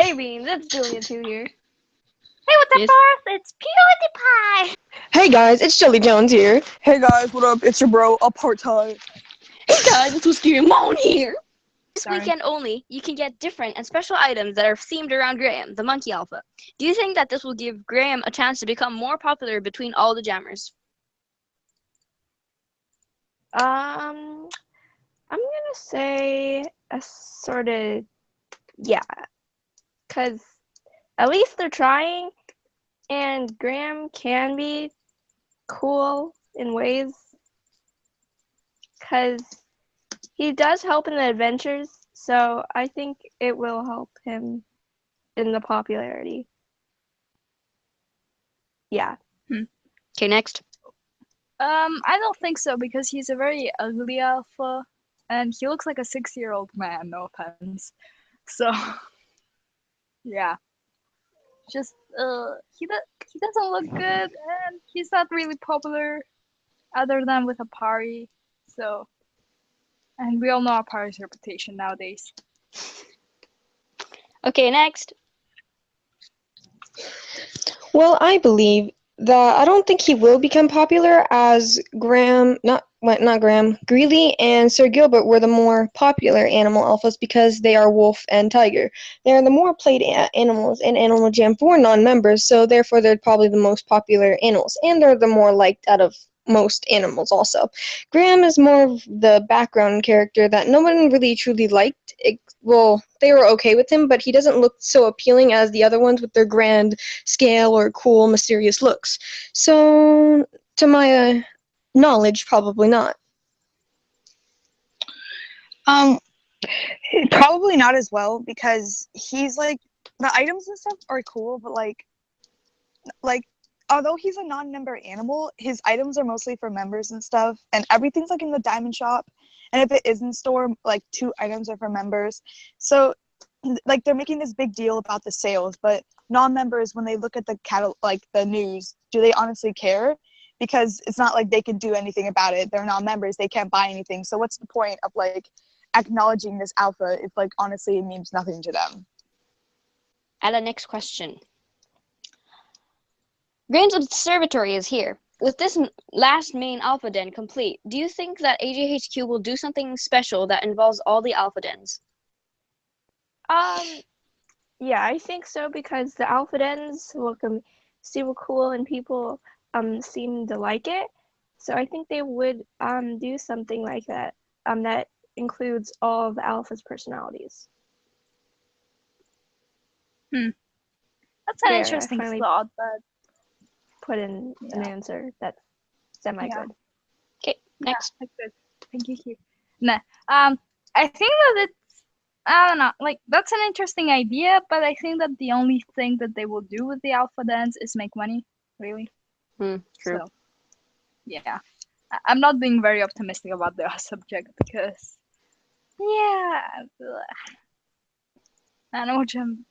Hey Beans, it's Julia2 here. Hey, what's up, Yes. Forrest? It's PewDiePie! Hey guys, it's Shelly Jones here. Hey guys, what up? It's your bro, Apartheid. Hey guys, it's Whiskey Ramon here. This Sorry. weekend only, you can get different and special items that are themed around Graham, the Monkey Alpha. Do you think that this will give Graham a chance to become more popular between all the jammers? I'm gonna say a sort of, yeah. Because at least they're trying, and Graham can be cool in ways. Because he does help in the adventures, so I think it will help him in the popularity. Yeah. Okay, next. I don't think so because he's a very ugly alpha, and he looks like a 6-year-old man. No offense. So, yeah, just he doesn't look good, and he's not really popular, other than with Apari. So, and we all know Apari's reputation nowadays. Okay, next. Well, I believe that I don't think he will become popular as not Graham, Greeley and Sir Gilbert were the more popular animal alphas because they are wolf and tiger. They are the more played animals in AnimalJam for non-members, so therefore they're probably the most popular animals, and they're the more liked out of most animals also. Graham is more of the background character that no one really truly liked. Well, they were okay with him, but he doesn't look so appealing as the other ones with their grand scale or cool, mysterious looks. So, to my knowledge, probably not. Probably not as well because he's like the items and stuff are cool, but like although he's a non-member animal, his items are mostly for members and stuff, and everything's like in the diamond shop. And if it is in store, like 2 items are for members. So like they're making this big deal about the sales, but non-members, when they look at the the news, do they honestly care? Because it's not like they can do anything about it. They're non-members, they can't buy anything. So what's the point of like acknowledging this alpha if like honestly it means nothing to them? And the next question. Graham's Observatory is here. With this last main alpha den complete, do you think that AJHQ will do something special that involves all the alpha dens? Yeah, I think so because the alpha dens look super cool and people seem to like it. So I think they would do something like that that includes all of the alpha's personalities. That's an There, I interesting finally thought, but put in an answer that's semi-good. Okay, next. yeah, good. Thank you. Nah, I think that I don't know, like that's an interesting idea, but I think that the only thing that they will do with the alpha dens is make money, really. True. So, yeah, I'm not being very optimistic about the subject because, yeah, AnimalJam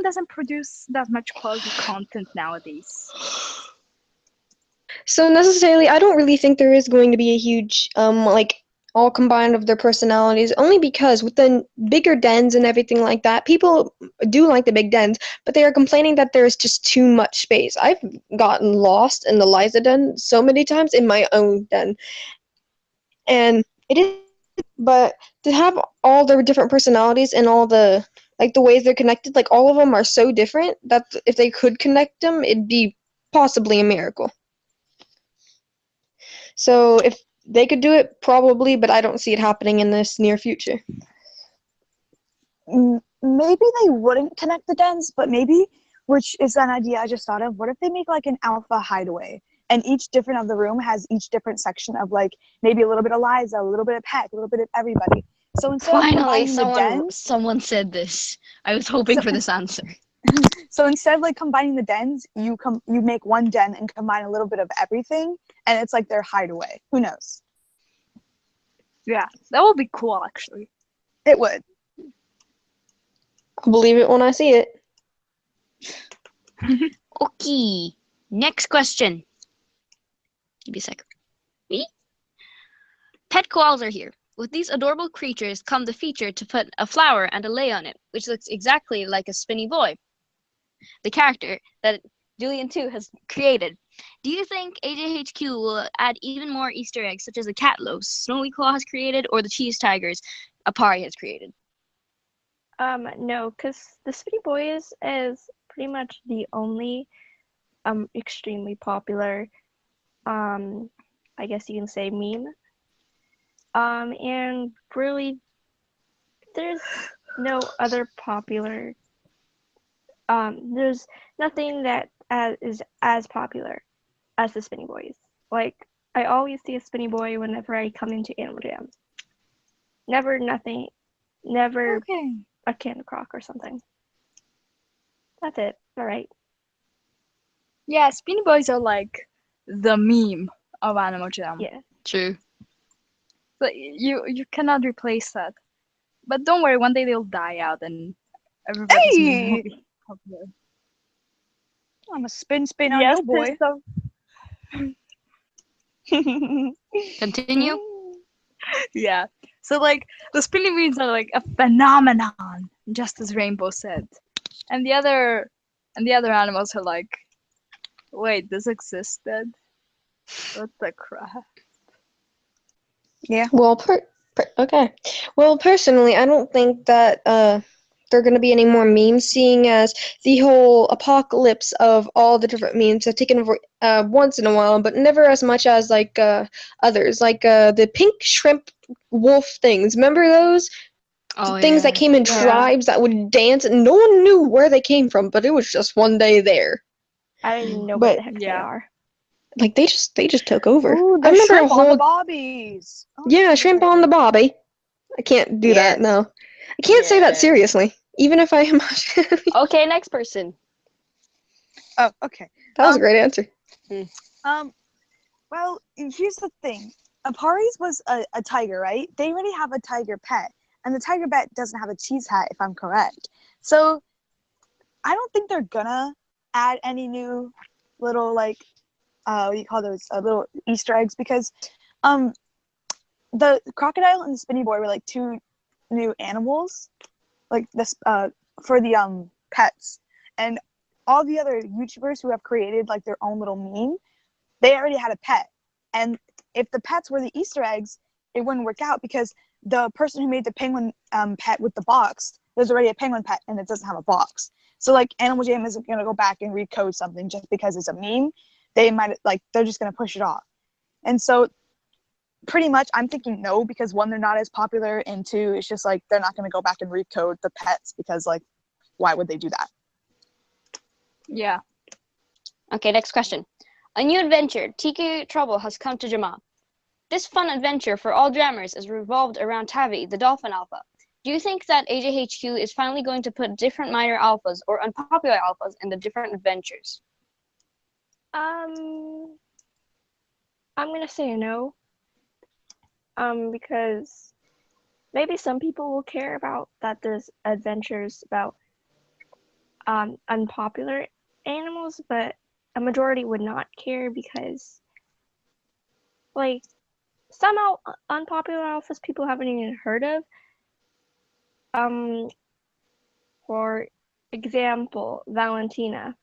doesn't produce that much quality content nowadays. So necessarily, I don't really think there is going to be a huge, all combined of their personalities, only because with the bigger dens and everything like that, people do like the big dens, but they are complaining that there's just too much space. I've gotten lost in the Liza den so many times in my own den, and it is, but to have all their different personalities and all the ways they're connected, like all of them are so different that if they could connect them, it'd be possibly a miracle. So if they could do it, probably, but I don't see it happening in this near future. Maybe they wouldn't connect the dens, but maybe, which is an idea I just thought of, what if they make like an alpha hideaway, and each different of the room has each different section of like maybe a little bit of Liza, a little bit of Peck, a little bit of everybody. So instead of Finally, combining the dens, someone said this. I was hoping for this answer. so instead of like combining the dens, you make one den and combine a little bit of everything, and it's like their hideaway. Who knows? Yeah, that would be cool, actually. It would. I'll believe it when I see it. Okay, next question. Give me a sec. Me? Pet koalas are here. With these adorable creatures come the feature to put a flower and a lei on it, which looks exactly like a spinny boy, the character that Julian 2 has created. Do you think AJHQ will add even more Easter eggs, such as the cat loaves Snowy Claw has created, or the cheese tigers Apari has created? No, because the Spitty Boys is pretty much the only extremely popular I guess you can say meme. And really there's no other popular there's nothing that is as popular as the Spinny Boys. Like, I always see a Spinny Boy whenever I come into AnimalJam. Never Okay. a Candy Croc or something. That's it. All right. Yeah, Spinny Boys are like the meme of AnimalJam. Yeah. True. But you cannot replace that. But don't worry, one day they'll die out and everybody's meme will be popular. I'm a spin on Yes, your boy. Continue. Yeah. So like the spinning beans are like a phenomenon, just as Rainbow said. And the other animals are like, wait, this existed? What the crap? Yeah. Well, okay. Well, personally, I don't think that there are going to be any more memes, seeing as the whole apocalypse of all the different memes have taken over once in a while, but never as much as like others, like the pink shrimp wolf things. Remember those? Oh, Things that yeah. came in Yeah. tribes that would dance, and no one knew where they came from, but it was just one day there. I don't even know what But the heck they Yeah. are. like they just took over. Ooh, I the remember a shrimp on whole the bobbies. Oh, yeah, shrimp on the bobby. I can't do that. Yes. No, I can't say that Yes. seriously, even if I am. Okay, next person. Oh, okay. That was a great answer. Well, here's the thing. Apari's was a tiger, right? They already have a tiger pet, and the tiger pet doesn't have a cheese hat, if I'm correct. So, I don't think they're gonna add any new little what do you call those little Easter eggs, because the crocodile and the spinny boy were like two new animals, like this for the pets, and all the other YouTubers who have created like their own little meme, they already had a pet, and if the pets were the Easter eggs, it wouldn't work out, because the person who made the penguin pet with the box, there's already a penguin pet and it doesn't have a box. So like AnimalJam isn't gonna go back and recode something just because it's a meme. They're just gonna push it off. And so pretty much I'm thinking no, because one, they're not as popular, and two, it's just like they're not gonna go back and recode the pets, because like why would they do that? Yeah. Okay, next question. A new adventure, Tiki Trouble, has come to Jama. This fun adventure for all jammers is revolved around Tavi, the Dolphin Alpha. Do you think that AJHQ is finally going to put different minor alphas or unpopular alphas in the different adventures? I'm gonna say no. Because maybe some people will care about that there's adventures about unpopular animals, but a majority would not care, because like some unpopular alphas people haven't even heard of. For example, Valentina.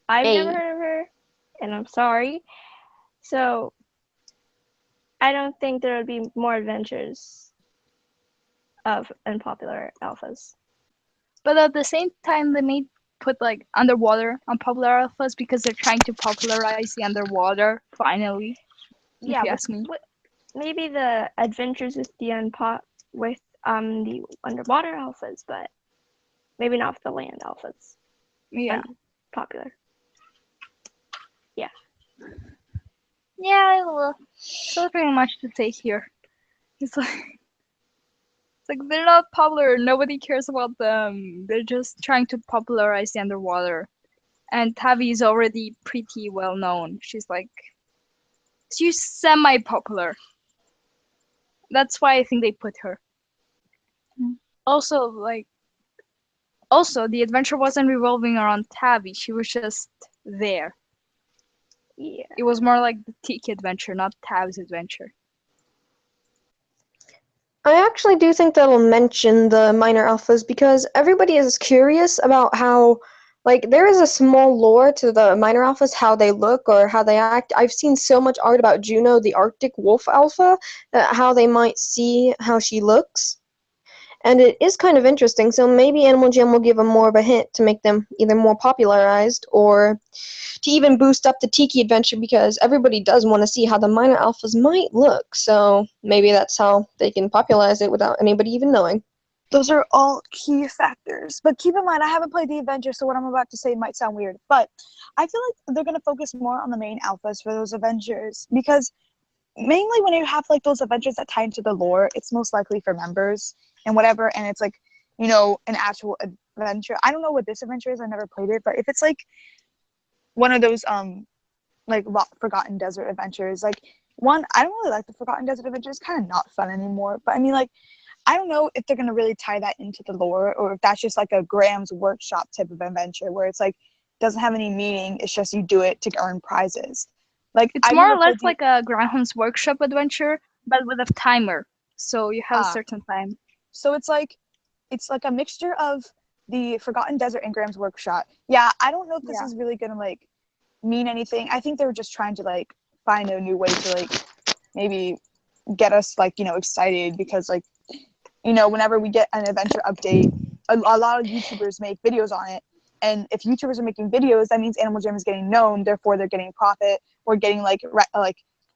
I've Hey. never heard of her, and I'm sorry. So I don't think there would be more adventures of unpopular alphas. But at the same time, they may put like underwater unpopular alphas because they're trying to popularize the underwater finally. Yeah, if you ask me. maybe the adventures with the the underwater alphas, but maybe not with the land alphas. Yeah. Popular. Yeah. Yeah, well, so pretty much to say here. It's like they're not popular. Nobody cares about them. They're just trying to popularize the underwater. And Tavi is already pretty well known. She's semi-popular. That's why I think they put her. Also, the adventure wasn't revolving around Tavi. She was just there. Yeah. It was more like the Tiki adventure, not Tavi's adventure. I actually do think that'll mention the minor alphas because everybody is curious about how, like, there is a small lore to the minor alphas, how they look or how they act. I've seen so much art about Juno, the Arctic wolf alpha, how they might see how she looks. And it is kind of interesting, so maybe AnimalJam will give them more of a hint to make them either more popularized or to even boost up the Tiki adventure because everybody does want to see how the minor alphas might look, so maybe that's how they can popularize it without anybody even knowing. Those are all key factors. But keep in mind, I haven't played the Avengers, so what I'm about to say might sound weird. But I feel like they're going to focus more on the main alphas for those Avengers because mainly when you have like those Avengers that tie into the lore, it's most likely for members and whatever. And it's like, you know, an actual adventure. I don't know what this adventure is. I never played it. But if it's like one of those like Forgotten Desert adventures, like one, I don't really like the Forgotten Desert adventure. It's kind of not fun anymore. But I mean, like, I don't know if they're going to really tie that into the lore or if that's just like a Graham's Workshop type of adventure where it's like doesn't have any meaning. It's just you do it to earn prizes. Like It's more or less like a Graham's Workshop adventure, but with a timer. So you have a certain time. So it's like a mixture of the Forgotten Desert and Graham's Workshop. Yeah, I don't know if this is really going to like mean anything. I think they were just trying to like find a new way to like maybe get us like, you know, excited because like, you know, whenever we get an adventure update, a lot of YouTubers make videos on it. And if YouTubers are making videos, that means AnimalJam is getting known. Therefore, they're getting profit. Or getting like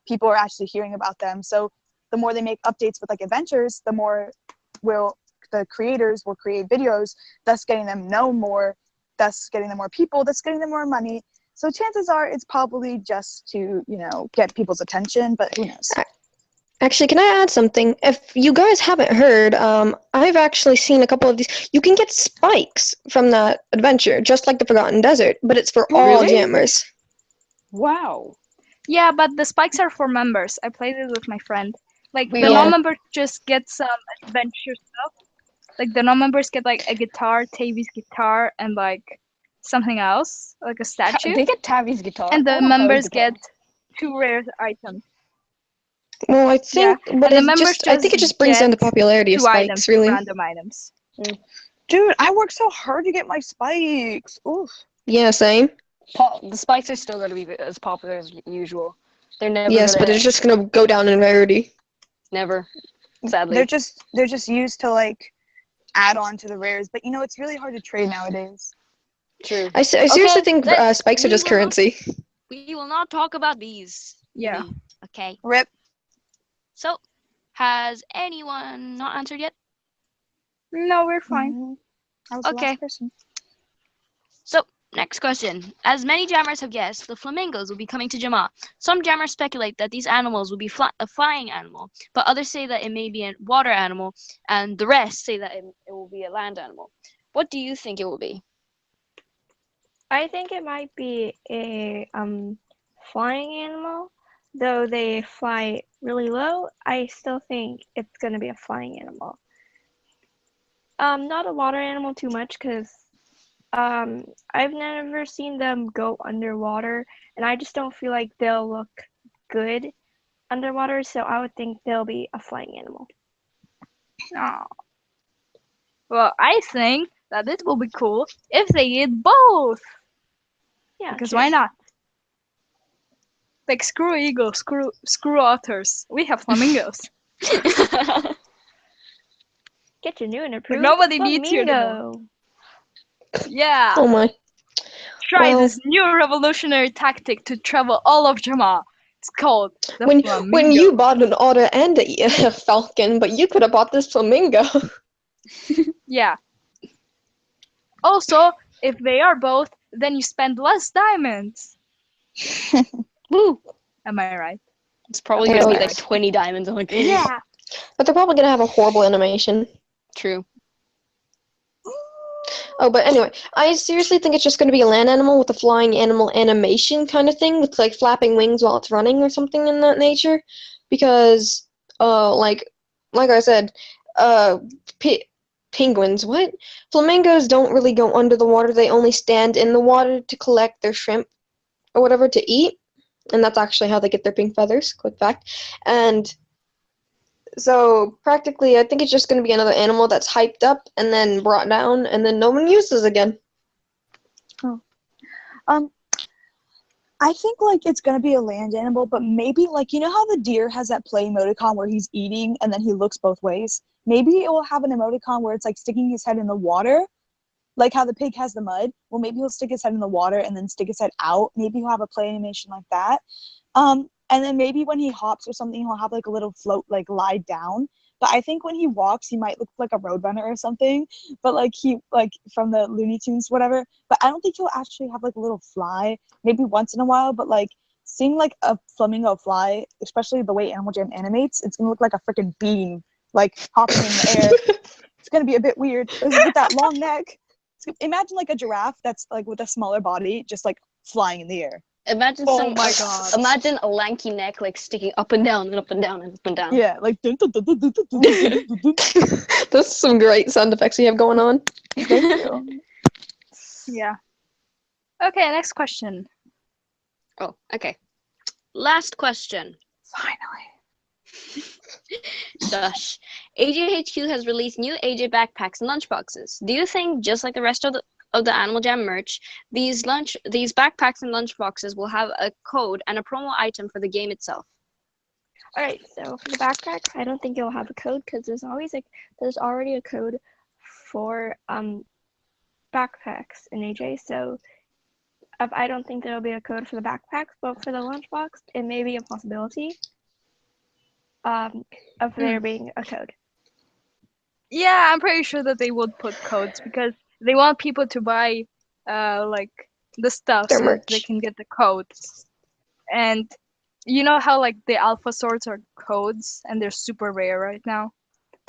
people are actually hearing about them. So the more they make updates with like adventures, the more the creators will create videos, thus getting them known more, thus getting them more people, thus getting them more money. So chances are it's probably just to, you know, get people's attention, but who knows? Actually, can I add something? If you guys haven't heard, I've actually seen a couple of these. You can get spikes from that adventure, just like the Forgotten Desert, but it's for all Really? jammers. Wow. Yeah, but the spikes are for members. I played it with my friend. Like the Yeah. non-member just get some adventure stuff. Like the non-members get like a guitar, Tavy's guitar, and like something else, like a statue. They get Tavi's guitar. And the I want Tavi's members guitar. get 2 rare items. Well, I think, but and the members I think it just brings down the get popularity of 2 spikes, items, really. 2 random items. Dude, I worked so hard to get my spikes. Oof. Yeah, same. The spikes are still going to be as popular as usual. They're never. Yes, but it's just gonna go down in rarity. Never. Sadly. They're just used to like add on to the rares, but you know it's really hard to trade nowadays. True. I seriously think let's- spikes are we just will currency. We will not talk about these. Yeah. Okay. Rip. So, has anyone not answered yet? No, we're fine. Mm-hmm. I was the Okay. last person. So, next question. As many jammers have guessed, the flamingos will be coming to Jama. Some jammers speculate that these animals will be a flying animal, but others say that it may be a water animal, and the rest say that it will be a land animal. What do you think it will be? I think it might be a flying animal, though they fly really low. I still think it's gonna be a flying animal. Not a water animal too much, because I've never seen them go underwater, and I just don't feel like they'll look good underwater. So I would think they'll be a flying animal. Oh. Well, I think that it will be cool if they did both. Yeah. Because true. why not? Like screw eagles, screw otters. We have flamingos. Get your new and approved nobody needs you flamingo. Yeah. Oh my. Try Well- this new revolutionary tactic to travel all of Jama. It's called the When flamingo. you bought an otter and a falcon, but you could have bought this flamingo. Yeah. Also, if they are both, then you spend less diamonds. Woo! Am I right? It's probably Oh, going to be yes. like 20 diamonds. I'm like, Yeah. But they're probably gonna have a horrible animation. True. Oh, but anyway, I seriously think it's just gonna be a land animal with a flying animal animation kind of thing, with like flapping wings while it's running or something in that nature. Because, like I said, penguins, what? Flamingos don't really go under the water. They only stand in the water to collect their shrimp or whatever to eat. And that's actually how they get their pink feathers, quick fact. And So practically, I think it's just going to be another animal that's hyped up and then brought down, and then no one uses again. Um, I think like it's gonna be a land animal, but maybe like you know how the deer has that play emoticon where he's eating and then he looks both ways. Maybe it will have an emoticon where it's like sticking his head in the water, like how the pig has the mud. Well, maybe he'll stick his head in the water and then stick his head out. Maybe he'll have a play animation like that. And then maybe when he hops or something, he'll have like a little float, like lie down. But I think when he walks, he might look like a roadrunner or something. But like he like from the Looney Tunes, whatever. But I don't think he'll actually have like a little fly. Maybe once in a while. But like seeing like a flamingo fly, especially the way AnimalJam animates, it's gonna look like a freaking bean, like hopping in the air. It's gonna be a bit weird with that long neck. Imagine like a giraffe that's like with a smaller body, just like flying in the air. Imagine Oh my god. Imagine a lanky neck like sticking up and down and up and down and up and down. Yeah, like dun, dun, dun, dun, dun, dun, dun, dun, dun. Those are some great sound effects you have going on. Thank you. Yeah. Okay, next question. Oh, okay. Last question. Finally. Shush. AJHQ has released new AJ backpacks and lunchboxes. Do you think, just like the rest of the AnimalJam merch, these backpacks and lunchboxes will have a code and a promo item for the game itself? All right, so for the backpacks, I don't think you'll have a code because there's already a code for backpacks in AJ. So I don't think there'll be a code for the backpacks, but for the lunchbox, it may be a possibility of there being a code. Yeah, I'm pretty sure that they would put codes because they want people to buy like the stuff Their so that they merch. can get the codes. And you know how like the alpha swords are codes and they're super rare right now?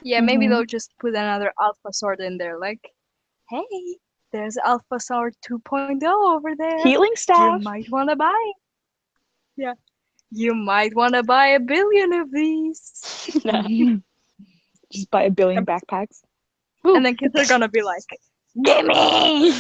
Yeah, maybe Mhm. they'll just put another alpha sword in there like, hey, there's alpha sword 2.0 over there. Healing You staff. might want to buy. Yeah. You might want to buy 1 billion of these. Just buy 1 billion backpacks. And then kids are gonna be like, gimme!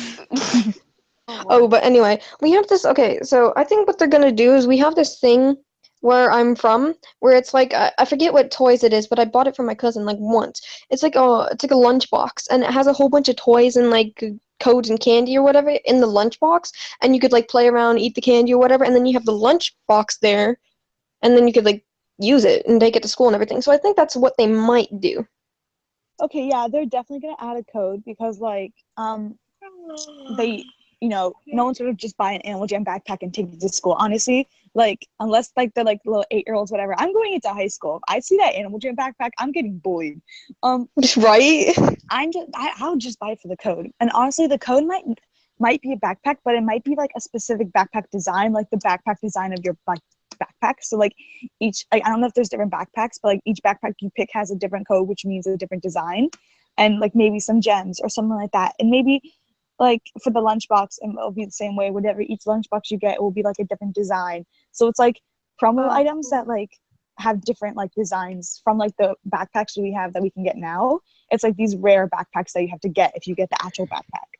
Oh, but anyway, we have this. Okay, so I think what they're gonna do is we have this thing where I'm from, where it's like I forget what toys it is, but I bought it for my cousin like once. It's like a lunchbox, and it has a whole bunch of toys and like codes and candy or whatever in the lunchbox, and you could like play around, eat the candy or whatever, and then you have the lunchbox there, and then you could like use it and take it to school and everything. So I think that's what they might do. Okay, yeah, they're definitely gonna add a code because like they no one's gonna just buy an AnimalJam backpack and take it to school. Honestly, like unless like they're like little 8-year-olds, whatever. I'm going into high school. If I see that AnimalJam backpack, I'm getting bullied. Right? I'll just buy it for the code. And honestly, the code might be a backpack, but it might be like a specific backpack design, like the backpack design of your backpack. So like I don't know if there's different backpacks, but like each backpack you pick has a different code, which means a different design, and like maybe some gems or something like that. And maybe like for the lunchbox, and it'll be the same way. Whatever each lunchbox you get, it will be like a different design. So it's like promo items that like have different like designs from like the backpacks we have that we can get now. It's like these rare backpacks that you have to get if you get the actual backpack.